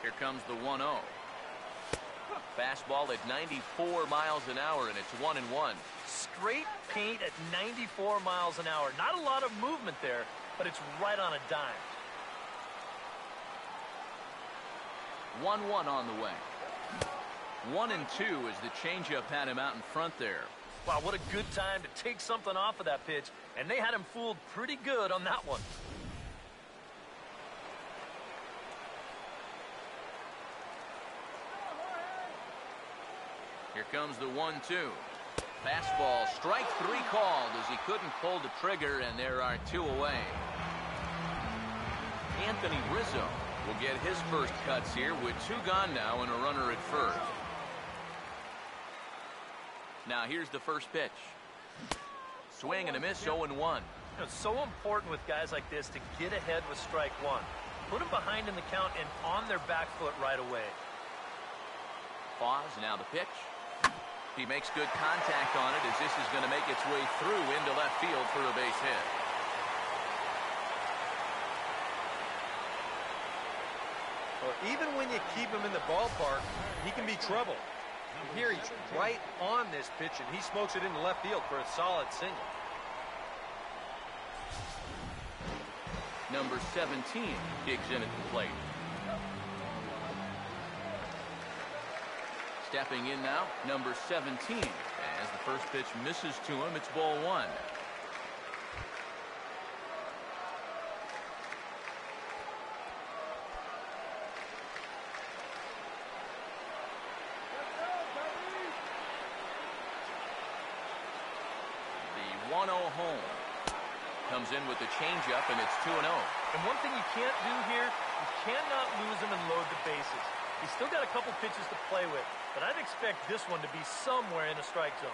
Here comes the 1-0. Fastball at 94 miles an hour, and it's 1-1. Straight paint at 94 miles an hour. Not a lot of movement there, but it's right on a dime. 1-1 on the way. 1-2 as the changeup had him out in front there. Wow, what a good time to take something off of that pitch, and they had him fooled pretty good on that one. Here comes the 1-2. Fastball, strike 3 called as he couldn't pull the trigger, and there are 2 away. Anthony Rizzo will get his first cuts here with 2 gone now and a runner at first. Now here's the first pitch. Swing and a miss, 0-1. It's so important with guys like this to get ahead with strike 1. Put them behind in the count and on their back foot right away. Pause, now the pitch. He makes good contact on it as this is going to make its way through into left field for a base hit. Well, even when you keep him in the ballpark, he can be trouble. Here he's right on this pitch, and he smokes it into left field for a solid single. Number 17 kicks in at the plate. Stepping in now, number 17. As the first pitch misses to him, it's ball 1. The 1-0 home. Comes in with the changeup, and it's 2-0. And one thing you can't do here, you cannot lose him and load the bases. He's still got a couple pitches to play with, but I'd expect this one to be somewhere in the strike zone.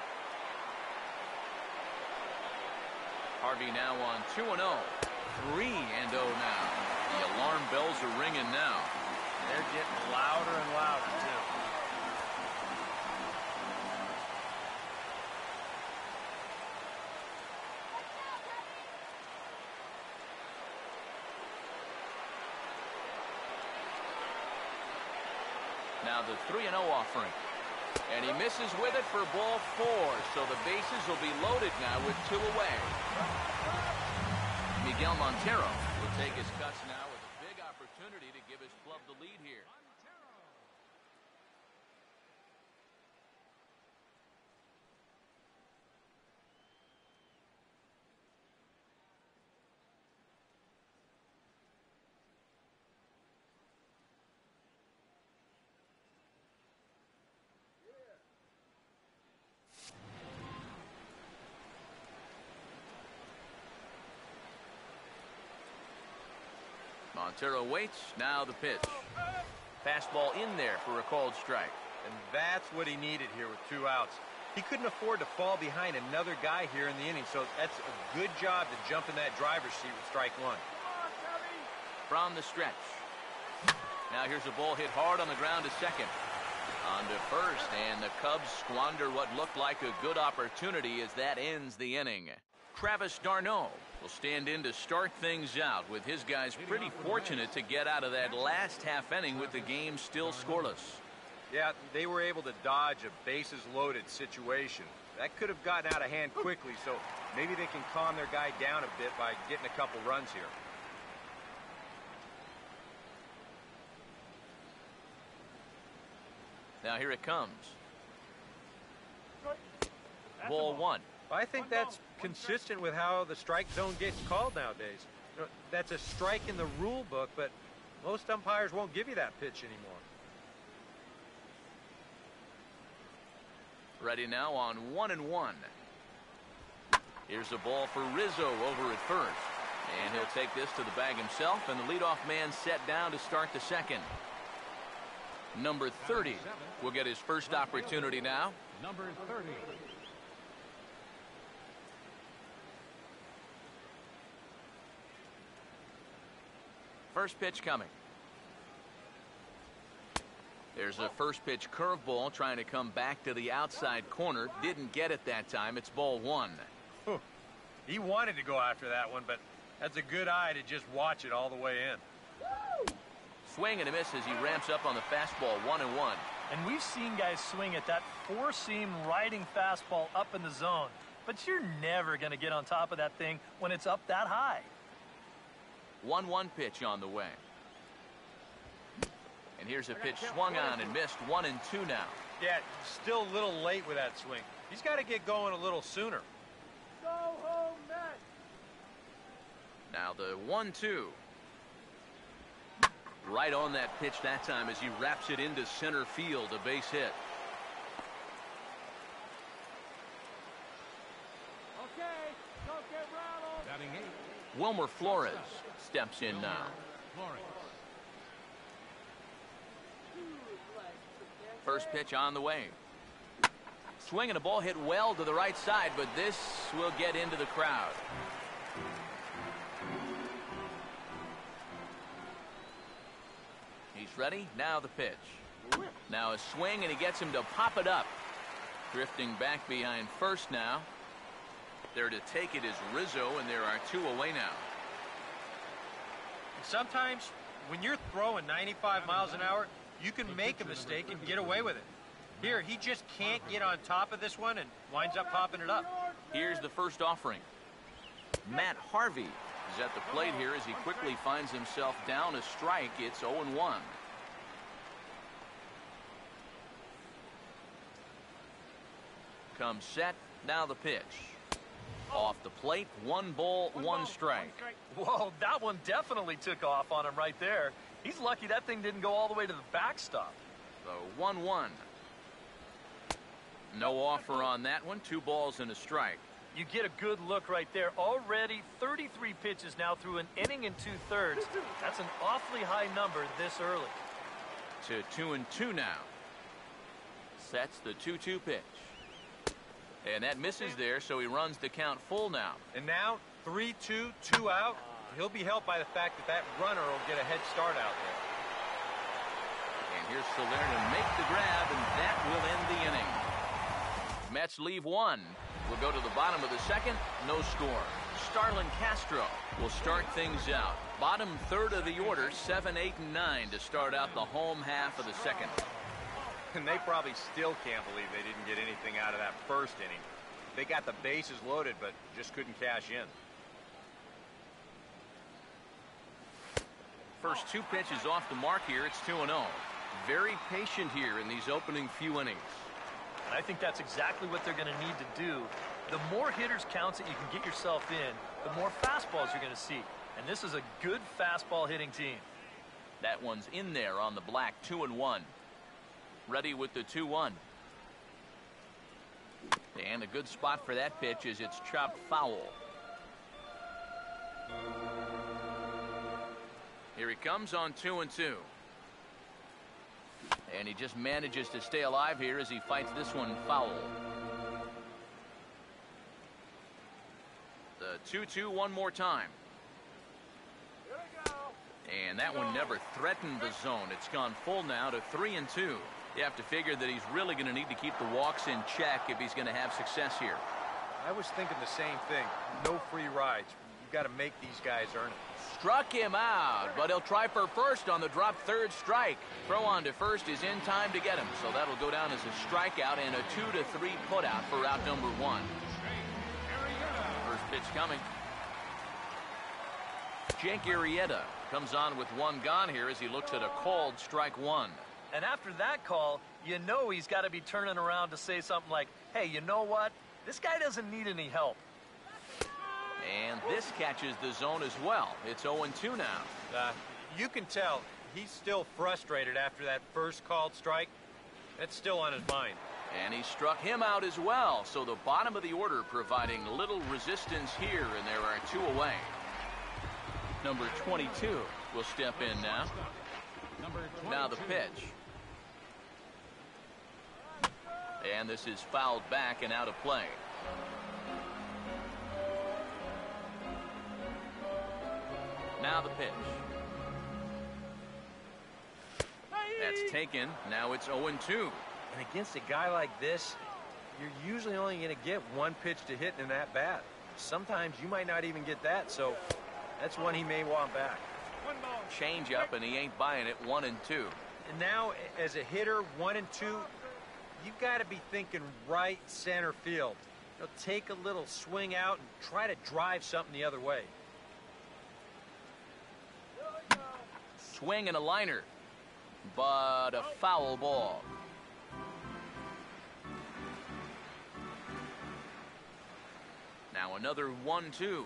Harvey now on 2-0. 3-0 now. The alarm bells are ringing now. They're getting louder and louder, too. Now the 3-0 offering. And he misses with it for ball 4. So the bases will be loaded now with 2 away. Miguel Montero will take his cuts now with a big opportunity to give his club the lead here. Montero waits, now the pitch. Fastball in there for a called strike. And that's what he needed here with 2 outs. He couldn't afford to fall behind another guy here in the inning, so that's a good job to jump in that driver's seat with strike 1. From the stretch. Now here's a ball hit hard on the ground to second. On to first, and the Cubs squander what looked like a good opportunity as that ends the inning. Travis d'Arnaud will stand in to start things out, with his guys pretty fortunate to get out of that last half inning with the game still scoreless. Yeah, they were able to dodge a bases-loaded situation. That could have gotten out of hand quickly, so maybe they can calm their guy down a bit by getting a couple runs here. Now here it comes. Ball 1. I think that's consistent with how the strike zone gets called nowadays. That's a strike in the rule book, but most umpires won't give you that pitch anymore. Ready now on 1-1. Here's a ball for Rizzo over at first. And he'll take this to the bag himself, and the leadoff man set down to start the second. Number 30 will get his first opportunity now. Number 30. First pitch coming. There's a first pitch curveball trying to come back to the outside corner. Didn't get it that time. It's ball 1. He wanted to go after that one, but that's a good eye to just watch it all the way in. Swing and a miss as he ramps up on the fastball, 1-1. And we've seen guys swing at that four-seam riding fastball up in the zone. But you're never going to get on top of that thing when it's up that high. 1-1 pitch on the way. And here's a pitch swung on and missed, 1-2 now. Yeah, still a little late with that swing. He's got to get going a little sooner. Go home, Matt. Now the 1-2. Right on that pitch that time as he wraps it into center field, a base hit. Okay, don't get rattled. Batting 8. Wilmer Flores steps in now. First pitch on the way. Swing and a ball hit well to the right side, but this will get into the crowd. He's ready. Now the pitch. Now a swing, and he gets him to pop it up. Drifting back behind first now. There to take it is Rizzo, and there are 2 away now. Sometimes when you're throwing 95 miles an hour, you can make a mistake and get away with it. Here, he just can't get on top of this one and winds up popping it up. Here's the first offering. Matt Harvey is at the plate here as he quickly finds himself down a strike. It's 0-1. Comes set. Now the pitch. Off the plate, 1 ball, 1 strike. Whoa, that one definitely took off on him right there. He's lucky that thing didn't go all the way to the backstop. So 1-1. No offer on that one. 2 balls and a strike. You get a good look right there. Already 33 pitches now through an inning and 2/3. That's an awfully high number this early. To 2-2 now. Sets the 2-2 pitch. And that misses there, so he runs the count full now. And now 3-2, 2 out. He'll be helped by the fact that that runner will get a head start out there. And here's Soler to make the grab, and that will end the inning. Mets leave 1. We'll go to the bottom of the second. No score. Starlin Castro will start things out. Bottom third of the order, 7, 8, and 9 to start out the home half of the second. And they probably still can't believe they didn't get anything out of that first inning. They got the bases loaded, but just couldn't cash in. First 2 pitches off the mark here. It's 2-0. Very patient here in these opening few innings. And I think that's exactly what they're going to need to do. The more hitters counts that you can get yourself in, the more fastballs you're going to see. And this is a good fastball hitting team. That one's in there on the black, 2-1. Ready with the 2-1. And a good spot for that pitch is it's chopped foul. Here he comes on 2-2. And he just manages to stay alive here as he fights this one foul. The 2-2 one more time. And that one never threatened the zone. It's gone full now to 3-2. You have to figure that he's really going to need to keep the walks in check if he's going to have success here. I was thinking the same thing. No free rides. You've got to make these guys earn it. Struck him out, but he'll try for first on the drop third strike. Throw on to first is in time to get him, so that'll go down as a strikeout and a 2-3 putout for out number 1. First pitch coming. Jake Arrieta comes on with 1 gone here as he looks at a called strike 1. And after that call, you know he's got to be turning around to say something like, hey, you know what? This guy doesn't need any help. And this catches the zone as well. It's 0-2 now. You can tell he's still frustrated after that first called strike. That's still on his mind. And he struck him out as well. So the bottom of the order providing little resistance here, and there are 2 away. Number 22 will step in now. Now the pitch. And this is fouled back and out of play. Now the pitch. That's taken. Now it's 0-2. And against a guy like this, you're usually only going to get 1 pitch to hit in that bat. Sometimes you might not even get that, so that's one he may want back. Change up, and he ain't buying it. 1-2. And now, as a hitter, 1 and 2, you've got to be thinking right center field. You'll take a little swing out and try to drive something the other way. Swing and a liner, but a foul ball. Now another 1-2. To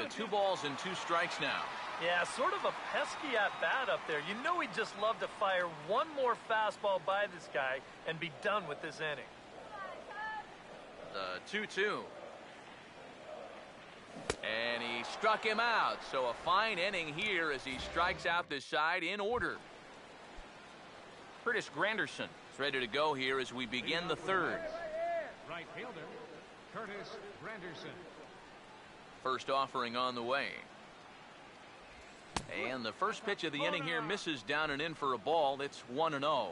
2 balls and 2 strikes now. Yeah, sort of a pesky at-bat up there. You know he'd just love to fire one more fastball by this guy and be done with this inning. The 2-2. And he struck him out. So a fine inning here as he strikes out this side in order. Curtis Granderson is ready to go here as we begin the third. Right fielder, Curtis Granderson. First offering on the way. And the first pitch of the inning here misses down and in for a ball. It's 1-0.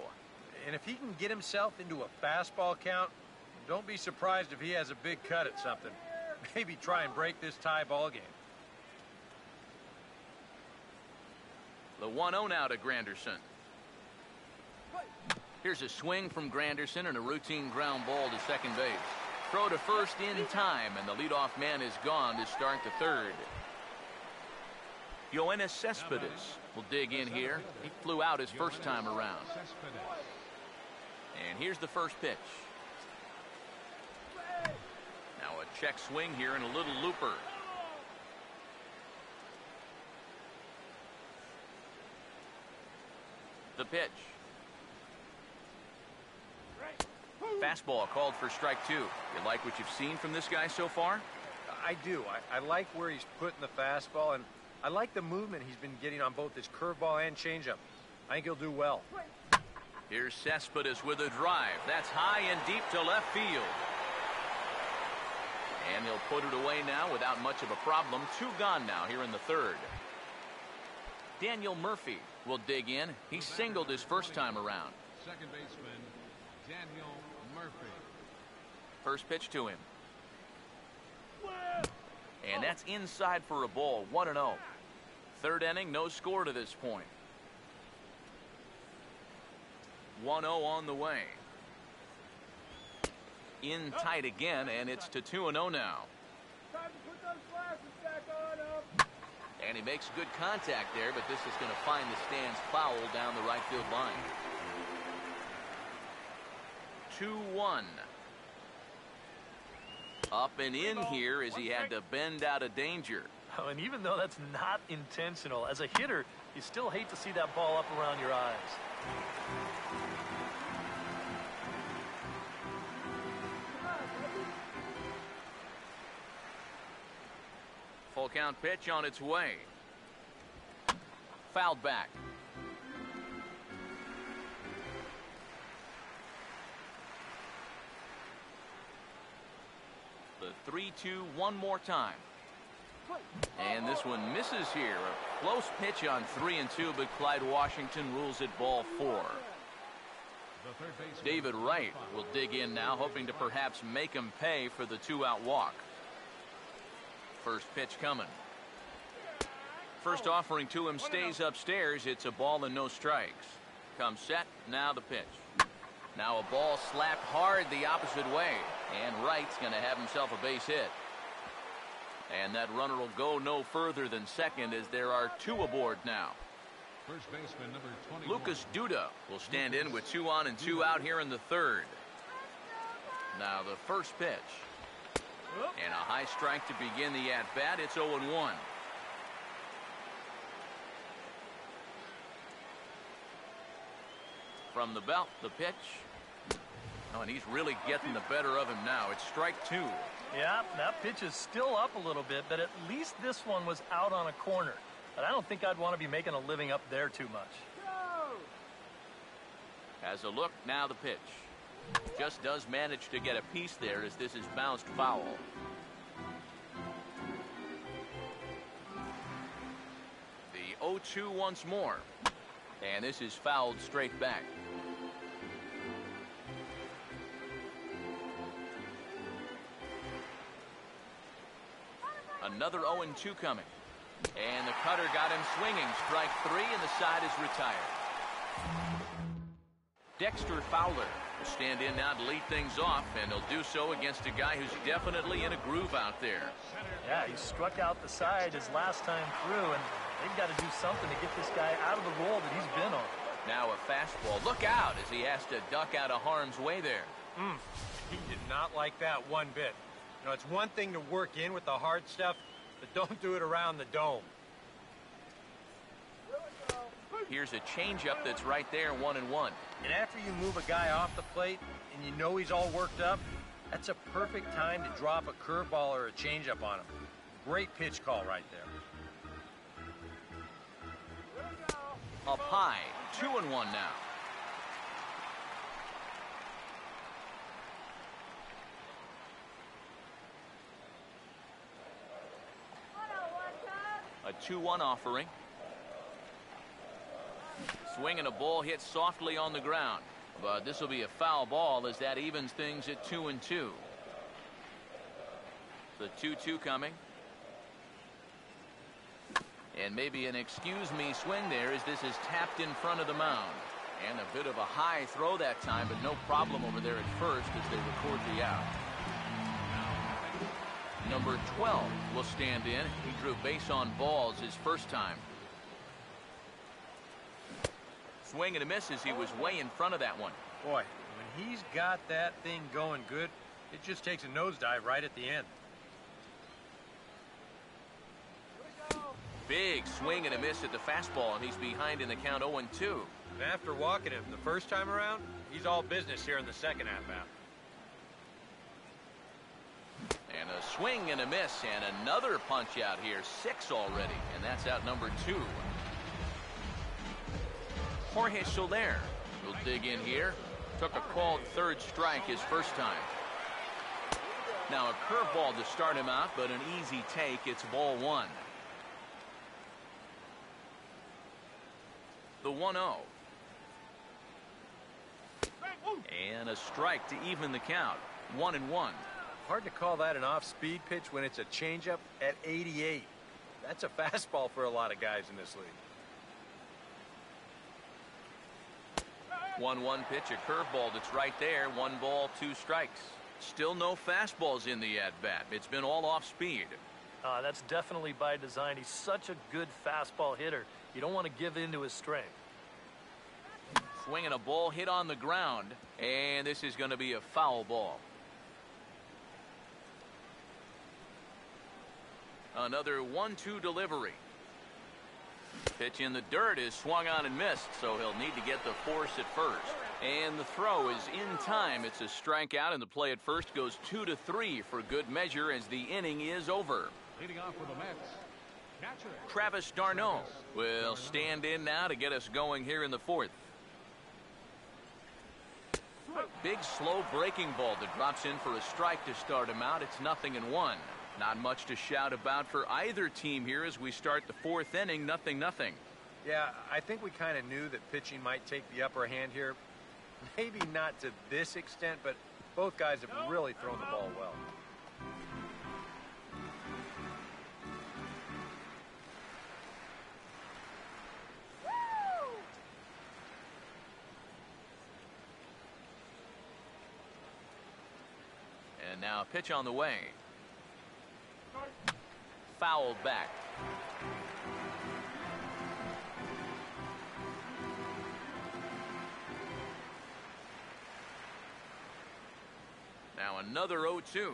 And if he can get himself into a fastball count, don't be surprised if he has a big cut at something. Maybe try and break this tie ball game. The 1-0 now to Granderson. Here's a swing from Granderson and a routine ground ball to second base. Throw to first in time, and the leadoff man is gone to start the third. Yoenis Cespedes will dig in here. He flew out his first time around. And here's the first pitch. Now a check swing here and a little looper. The pitch. Fastball called for strike 2. You like what you've seen from this guy so far? I do. I like where he's putting the fastball, and I like the movement he's been getting on both his curveball and changeup. I think he'll do well. Here's Cespedes with a drive. That's high and deep to left field. And he'll put it away now without much of a problem. 2 gone now here in the third. Daniel Murphy will dig in. He singled his first time around. Second baseman, Daniel Murphy. First pitch to him. And that's inside for a ball. 1-0. Third inning, no score to this point. 1-0 on the way. In tight again, and it's to 2-0 now. And he makes good contact there, but this is going to find the stands foul down the right field line. 2-1. Up and in here as he had to bend out of danger. Oh, and even though that's not intentional, as a hitter, you still hate to see that ball up around your eyes. Full count pitch on its way. Fouled back. The 3-2 one more time. And this one misses here. A close pitch on 3-2, but Clyde Washington rules it ball 4. David Wright will dig in now, hoping to perhaps make him pay for the 2-out walk. First pitch coming. First offering to him stays upstairs. It's a ball and no strikes. Comes set. Now the pitch. Now a ball slapped hard the opposite way. And Wright's going to have himself a base hit. And that runner will go no further than second as there are 2 aboard now. First baseman number 21. Lucas Duda will stand in with 2 on and 2 out here in the third. Now the first pitch. And a high strike to begin the at-bat. It's 0-1. From the belt, the pitch. Oh, and he's really getting the better of him now. It's strike 2. Yeah, that pitch is still up a little bit, but at least this one was out on a corner. But I don't think I'd want to be making a living up there too much. Has a look, now the pitch. Just does manage to get a piece there as this is bounced foul. The 0-2 once more. And this is fouled straight back. Another 0-2 coming. And the cutter got him swinging. Strike three, and the side is retired. Dexter Fowler will stand in now to lead things off, and he'll do so against a guy who's definitely in a groove out there. Yeah, he struck out the side his last time through, and they've got to do something to get this guy out of the role that he's been on. Now a fastball. Look out as he has to duck out of harm's way there. He did not like that one bit. You know, it's one thing to work in with the hard stuff, but don't do it around the dome. Here's a changeup that's right there, 1-1. And after you move a guy off the plate and you know he's all worked up, that's a perfect time to drop a curveball or a changeup on him. Great pitch call right there. Up high, 2-1 now. A 2-1 offering. Swinging a ball hit softly on the ground. But this will be a foul ball as that evens things at 2-2. The 2-2 coming. And maybe an excuse me swing there as this is tapped in front of the mound. And a bit of a high throw that time, but no problem over there at first as they record the out. Number 12 will stand in. He drew base on balls his first time. Swing and a miss as he was way in front of that one. Boy, when he's got that thing going good, it just takes a nosedive right at the end. Big swing and a miss at the fastball, and he's behind in the count 0-2. And after walking him the first time around, he's all business here in the second half out. And a swing and a miss, and another punch out here. 6 already, and that's out number 2. Jorge Soler will dig in here. Took a called third strike his first time. Now a curveball to start him out, but an easy take. It's ball 1. The 1-0. And a strike to even the count. 1-1. Hard to call that an off-speed pitch when it's a changeup at 88. That's a fastball for a lot of guys in this league. 1-1 pitch, a curveball that's right there. 1 ball, 2 strikes. Still no fastballs in the at-bat. It's been all off speed. That's definitely by design. He's such a good fastball hitter. You don't want to give in to his strength. Swinging a ball hit on the ground, and this is going to be a foul ball. Another 1-2 delivery. Pitch in the dirt is swung on and missed, so he'll need to get the force at first. And the throw is in time. It's a strikeout, and the play at first goes 2-3 for good measure as the inning is over. Leading off for the Mets, catcher Travis d'Arnaud will stand in now to get us going here in the 4th. Big slow breaking ball that drops in for a strike to start him out. It's 0-1. Not much to shout about for either team here as we start the 4th inning. 0-0. Yeah, I think we kind of knew that pitching might take the upper hand here. Maybe not to this extent, but both guys have really thrown the ball well. And now a pitch on the way. Fouled back. Now another 0-2.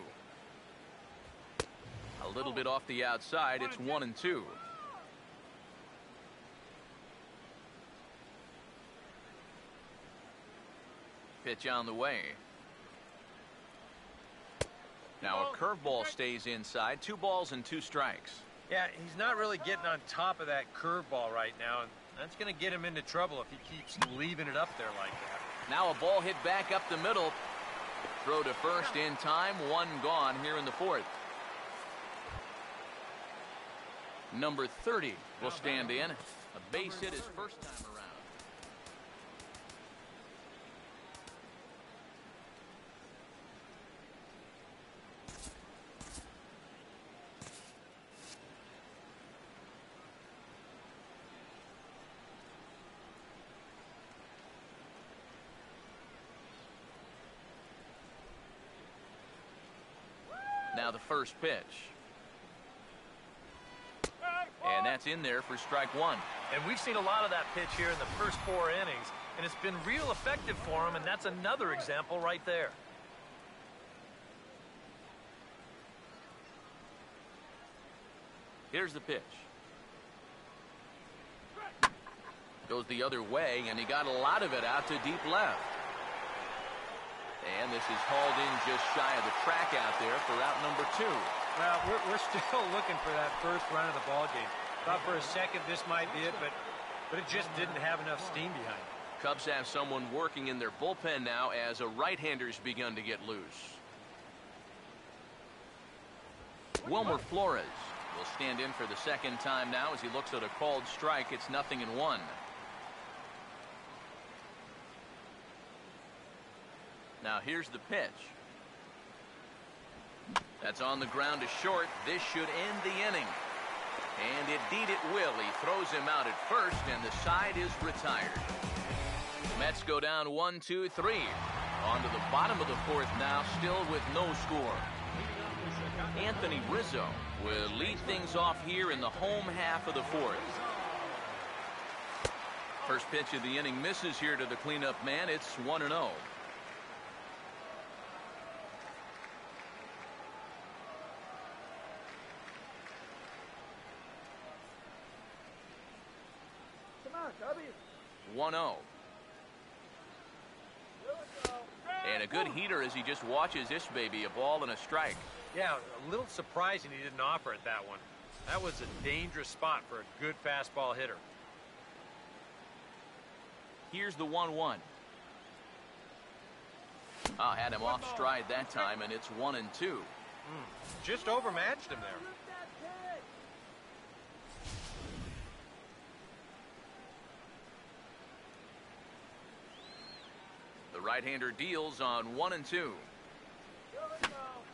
A little bit off the outside. It's 1-2. Pitch on the way. Now a curveball stays inside. 2 balls and 2 strikes. Yeah, he's not really getting on top of that curveball right now, and that's going to get him into trouble if he keeps leaving it up there like that. Now a ball hit back up the middle. Throw to first in time. 1 gone here in the 4th. Number 30 will stand in. A base hit his first time around. Now the first pitch. And that's in there for strike one. And we've seen a lot of that pitch here in the first 4 innings, and it's been real effective for him, and that's another example right there. Here's the pitch. Goes the other way, and he got a lot of it out to deep left. And this is hauled in just shy of the track out there for out number 2. Well, we're still looking for that first run of the ball game. Thought for a second this might be it, but it just didn't have enough steam behind it. Cubs have someone working in their bullpen now as a right-hander's begun to get loose. Wilmer Flores will stand in for the second time now as he looks at a called strike. It's 0-1. Now here's the pitch. That's on the ground to short. This should end the inning. And indeed it will. He throws him out at first, and the side is retired. Mets go down 1-2-3. On to the bottom of the fourth now, still with no score. Anthony Rizzo will lead things off here in the home half of the fourth. First pitch of the inning misses here to the cleanup man. It's 1-0. Come on, Cubby. 1-0. And a good heater as he just watches this baby, a ball and a strike. Yeah, a little surprising he didn't offer it that one. That was a dangerous spot for a good fastball hitter. Here's the 1-1. Had him off stride that time, and it's 1-2. Just overmatched him there. The right-hander deals on 1-2.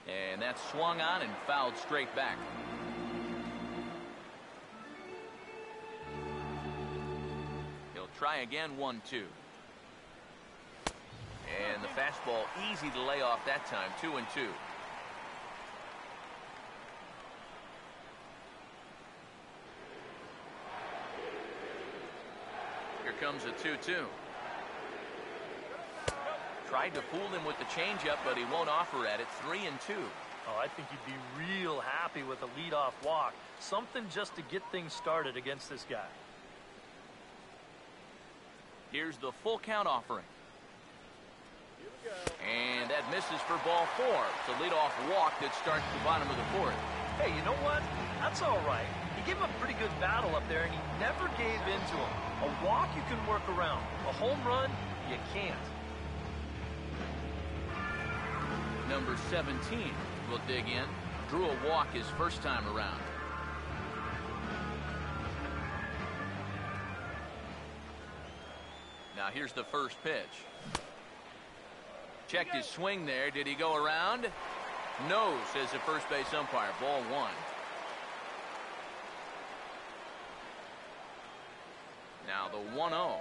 And that's swung on and fouled straight back. He'll try again, 1-2. And the fastball easy to lay off that time, 2-2. Here comes a 2-2. Tried to fool him with the changeup, but he won't offer at it. 3-2. Oh, I think he'd be real happy with a leadoff walk. Something just to get things started against this guy. Here's the full count offering. And that misses for ball 4. It's a leadoff walk that starts the bottom of the fourth. Hey, you know what? That's all right. He gave him a pretty good battle up there, and he never gave in to him. A walk you can work around. A home run, you can't. Number 17 will dig in. Drew a walk his first time around. Now here's the first pitch. Checked his swing there. Did he go around? No, says the first base umpire. Ball 1. Now the 1-0.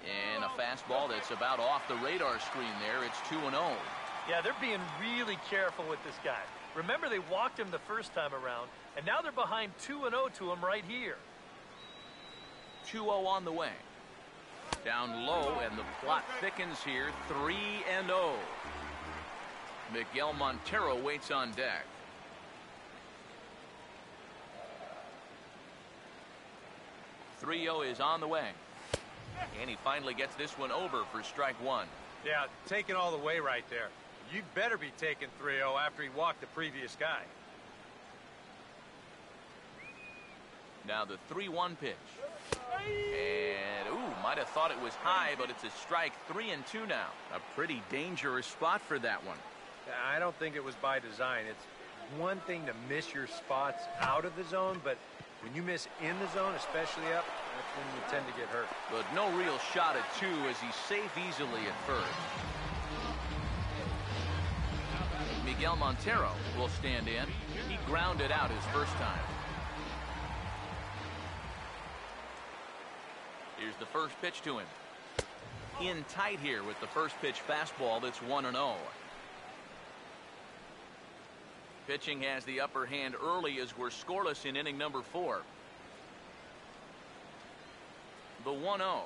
And a fastball that's about off the radar screen there. It's 2-0. Yeah, they're being really careful with this guy. Remember, they walked him the first time around, and now they're behind 2-0 to him right here. 2-0 on the way. Down low, and the plot thickens here. 3-0. Miguel Montero waits on deck. .30 is on the way. And he finally gets this one over for strike 1. Yeah, taking all the way right there. You'd better be taking 3-0 after he walked the previous guy. Now the 3-1 pitch. And, might have thought it was high, but it's a strike. 3-2 now. A pretty dangerous spot for that one. I don't think it was by design. It's one thing to miss your spots out of the zone, but when you miss in the zone, especially up, that's when you tend to get hurt. But no real shot at 2 as he's safe easily at first. Miguel Montero will stand in. He grounded out his first time. Here's the first pitch to him. In tight here with the first pitch fastball that's 1-0. Pitching has the upper hand early as we're scoreless in inning number 4. The 1-0.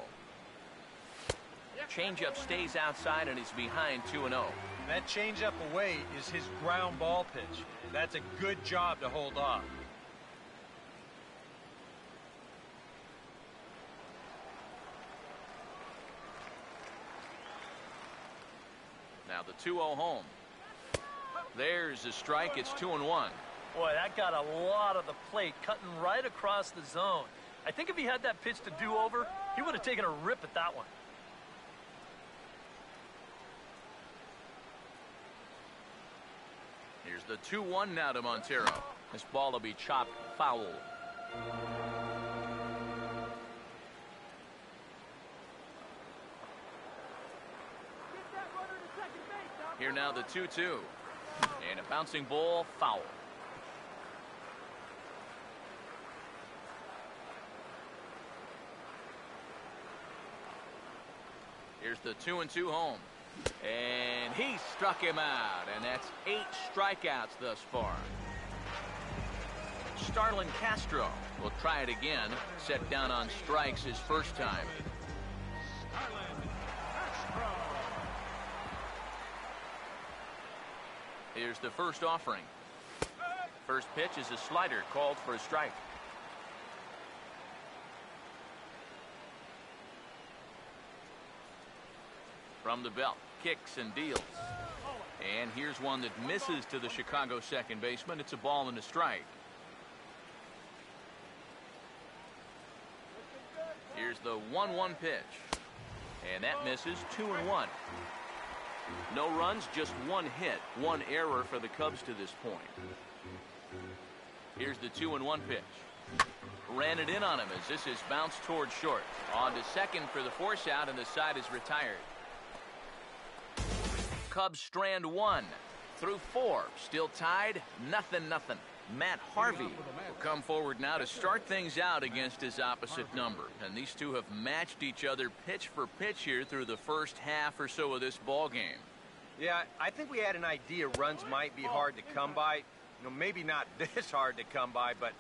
Changeup stays outside and he's behind 2-0. That changeup away is his ground ball pitch. That's a good job to hold off. Now the 2-0 home. There's a strike. It's 2-1. Boy, that got a lot of the plate, cutting right across the zone. I think if he had that pitch to do over, he would have taken a rip at that one. Here's the 2-1 now to Montero. This ball will be chopped foul. Here now the 2-2. And a bouncing ball, foul. Here's the 2-2 home. And he struck him out, and that's 8 strikeouts thus far. Starlin Castro will try it again. Set down on strikes his first time. Here's the first offering. First pitch is a slider called for a strike. From the belt, kicks and deals. And here's one that misses to the Chicago second baseman. It's a ball and a strike. Here's the 1-1 pitch. And that misses. 2-1. No runs, just 1 hit, 1 error for the Cubs to this point. Here's the 2-1 pitch. Ran it in on him as this is bounced towards short. On to second for the force out, and the side is retired. Cubs strand 1 through 4. Still tied, 0-0. Matt Harvey will come forward now to start things out against his opposite number. And these two have matched each other pitch for pitch here through the first half or so of this ball game. Yeah, I think we had an idea runs might be hard to come by. You know, maybe not this hard to come by, but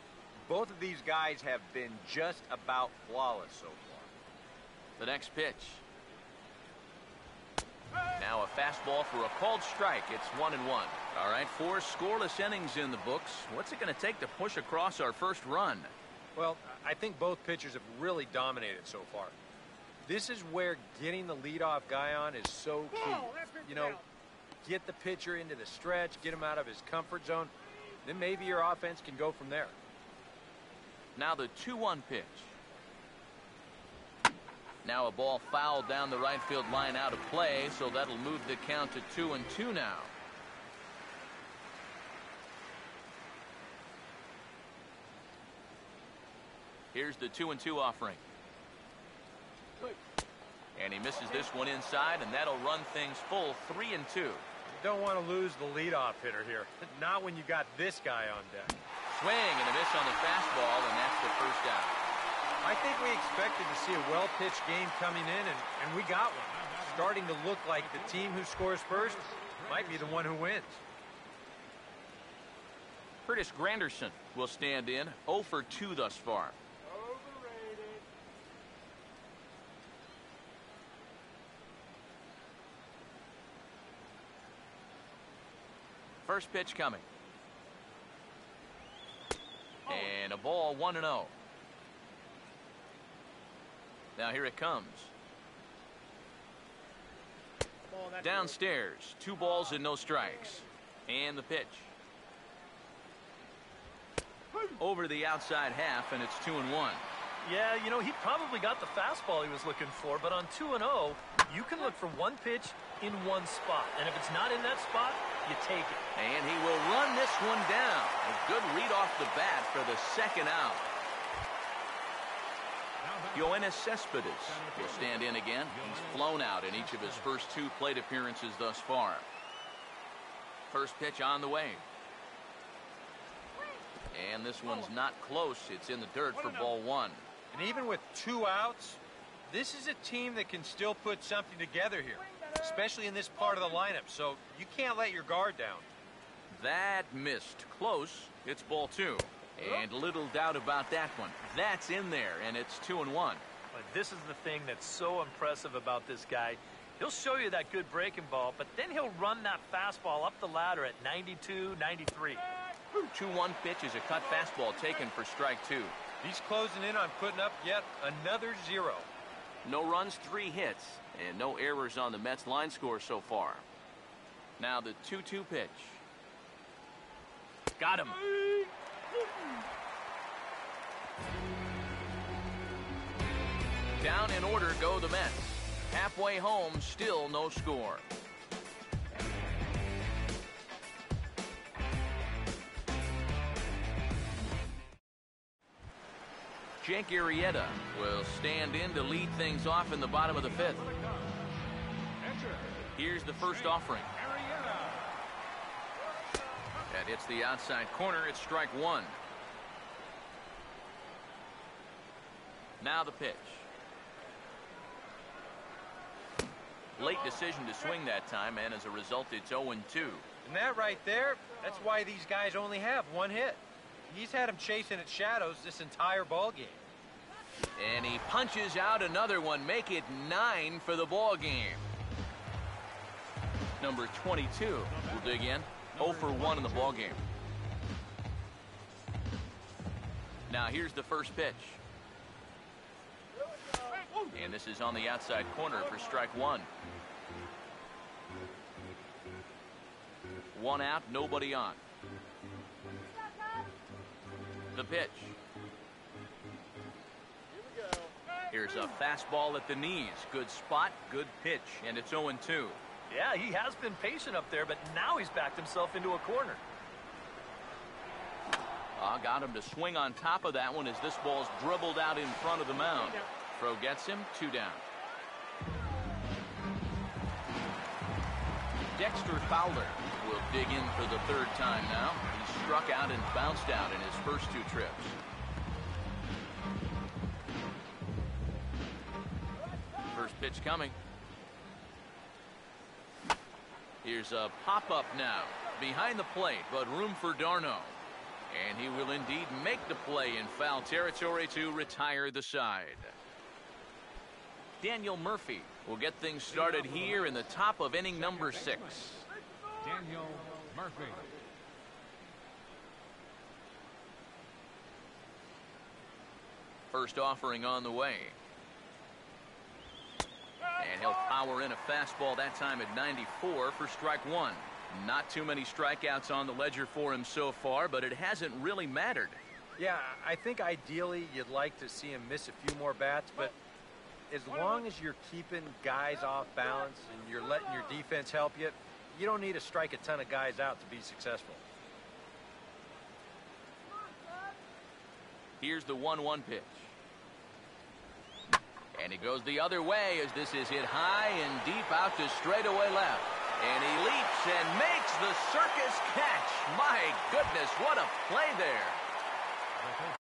both of these guys have been just about flawless so far. The next pitch. Now a fastball for a called strike. It's 1-1. All right, 4 scoreless innings in the books. What's it going to take to push across our first run? Well, I think both pitchers have really dominated so far. This is where getting the leadoff guy on is so key. You know, get the pitcher into the stretch, get him out of his comfort zone, then maybe your offense can go from there. Now the 2-1 pitch. Now a ball fouled down the right field line out of play, so that'll move the count to 2-2 now. Here's the 2-2 offering. And he misses this one inside, and that'll run things full 3-2. You don't want to lose the leadoff hitter here. Not when you got this guy on deck. Swing and a miss on the fastball, and that's the first out. I think we expected to see a well-pitched game coming in, and we got one. Starting to look like the team who scores first might be the one who wins. Curtis Granderson will stand in, 0 for 2 thus far. First pitch coming. And a ball, 1-0. Now here it comes. Downstairs, 2 balls and no strikes. And the pitch. Over the outside half, and it's 2-1. Yeah, you know, he probably got the fastball he was looking for, but on 2-0, you can look for one pitch in one spot. And if it's not in that spot, you take it. And he will run this one down. A good read off the bat for the second out. Yoenis Cespedes will stand in again. He's flown out in each of his first 2 plate appearances thus far. First pitch on the way. And this one's not close. It's in the dirt for ball 1. And even with 2 outs, this is a team that can still put something together here, especially in this part of the lineup. So you can't let your guard down. That missed. Close. It's ball 2. And little doubt about that one. That's in there, and it's 2-1. But this is the thing that's so impressive about this guy. He'll show you that good breaking ball, but then he'll run that fastball up the ladder at 92, 93. 2-1 pitch is a cut fastball taken for strike 2. He's closing in on putting up yet another 0. No runs, 3 hits, and no errors on the Mets line score so far. Now the 2-2 pitch. Got him. Down in order go the Mets. Halfway home, still no score. Jake Arrieta will stand in to lead things off in the bottom of the 5th. Here's the first offering. That hits the outside corner. It's strike 1. Now the pitch. Late decision to swing that time, and as a result, it's 0-2. And that right there, that's why these guys only have 1 hit. He's had him chasing at shadows this entire ball game. And he punches out another one. Make it 9 for the ball game. Number 22 will dig in. 0 for 1 in the ball game. Now here's the first pitch. And this is on the outside corner for strike 1. 1 out, nobody on. The pitch. Here's a fastball at the knees. Good spot, good pitch, and it's 0-2. Yeah, he has been patient up there, but now he's backed himself into a corner. Got him to swing on top of that one as this ball's dribbled out in front of the mound. Throw gets him, 2 down. Dexter Fowler will dig in for the 3rd time now. He struck out and bounced out in his first 2 trips. First pitch coming. Here's a pop-up now. Behind the plate, but room for d'Arnaud. And he will indeed make the play in foul territory to retire the side. Daniel Murphy will get things started here in the top of inning number 6. Daniel Murphy. First offering on the way. And he'll power in a fastball that time at 94 for strike 1. Not too many strikeouts on the ledger for him so far, but it hasn't really mattered. Yeah, I think ideally you'd like to see him miss a few more bats, but as long as you're keeping guys off balance and you're letting your defense help you, you don't need to strike a ton of guys out to be successful. Here's the 1-1 pitch. And he goes the other way as this is hit high and deep out to straightaway left. And he leaps and makes the circus catch. My goodness, what a play there.